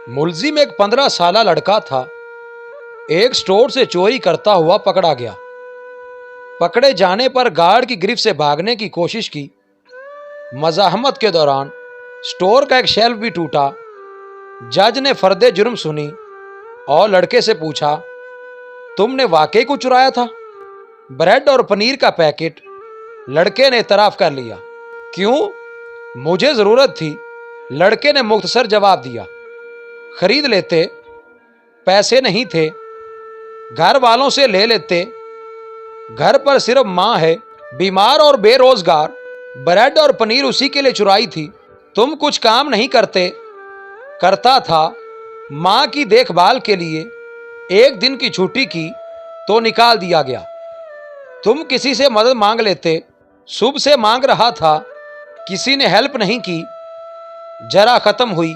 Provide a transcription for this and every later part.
ملزم ایک 15 سالہ لڑکا تھا۔ ایک سٹور سے چوری کرتا ہوا پکڑا گیا۔ پکڑے جانے پر گارڈ کی گرفت سے بھاگنے کی کوشش کی۔ مزاحمت کے دوران سٹور کا ایک شیلف بھی ٹوٹا۔ جج نے فرد جرم سنی اور لڑکے سے پوچھا، تم نے واقعی کچھ چرایا تھا؟ بریڈ اور پنیر کا پیکٹ۔ لڑکے نے اعتراف کر لیا۔ کیوں؟ مجھے ضرورت تھی، لڑکے نے مختصر جواب دیا۔ خرید لیتے، پیسے نہیں تھے، گھر والوں سے لے لیتے، گھر پر صرف ماں ہے، بیمار اور بے روزگار، بریڈ اور پنیر اسی کے لیے چرائی تھی۔ تم کچھ کام نہیں کرتے؟ کرتا تھا، ماں کی دیکھ بھال کے لیے ایک دن کی چھٹی کی تو نکال دیا گیا۔ تم کسی سے مدد مانگ لیتے، صبح سے مانگ رہا تھا، کسی نے ہیلپ نہیں کی۔ جرا ختم ہوئی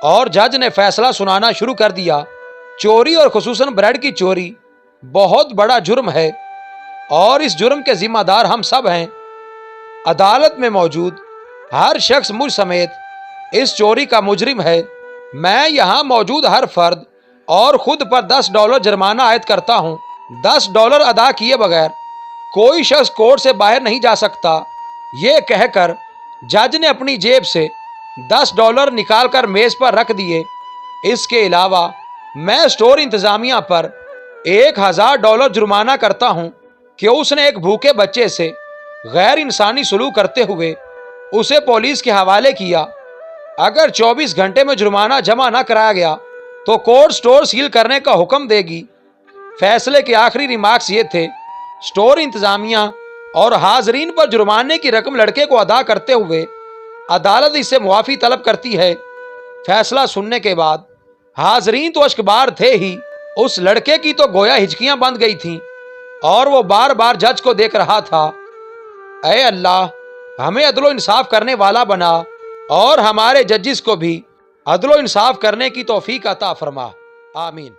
اور جج نے فیصلہ سنانا شروع کر دیا۔ چوری اور خصوصاً بریڈ کی چوری بہت بڑا جرم ہے اور اس جرم کے ذمہ دار ہم سب ہیں۔ عدالت میں موجود ہر شخص مجھ سمیت اس چوری کا مجرم ہے۔ میں یہاں موجود ہر فرد اور خود پر $10 جرمانہ عائد کرتا ہوں۔ $10 ادا کیے بغیر کوئی شخص کورٹ سے باہر نہیں جا سکتا۔ یہ کہہ کر جج نے اپنی جیب سے $10 نکال کر میز پر رکھ دیے۔ اس کے علاوہ میں سٹور انتظامیہ پر $1000 جرمانہ کرتا ہوں کہ اس نے ایک بھوکے بچے سے غیر انسانی سلوک کرتے ہوئے اسے پولیس کے حوالے کیا۔ اگر 24 گھنٹے میں جرمانہ جمع نہ کرایا گیا تو کورٹ سٹور سیل کرنے کا حکم دے گی۔ فیصلے کے آخری ریمارکس یہ تھے، سٹور انتظامیہ اور حاضرین پر جرمانے کی رقم لڑکے کو ادا کرتے ہوئے عدالت اس سے معافی طلب کرتی ہے۔ فیصلہ سننے کے بعد حاضرین تو اشکبار تھے ہی، اس لڑکے کی تو گویا ہچکیاں بند گئی تھیں اور وہ بار بار جج کو دیکھ رہا تھا۔ اے اللہ، ہمیں عدل و انصاف کرنے والا بنا اور ہمارے ججز کو بھی عدل و انصاف کرنے کی توفیق عطا فرما۔ آمین۔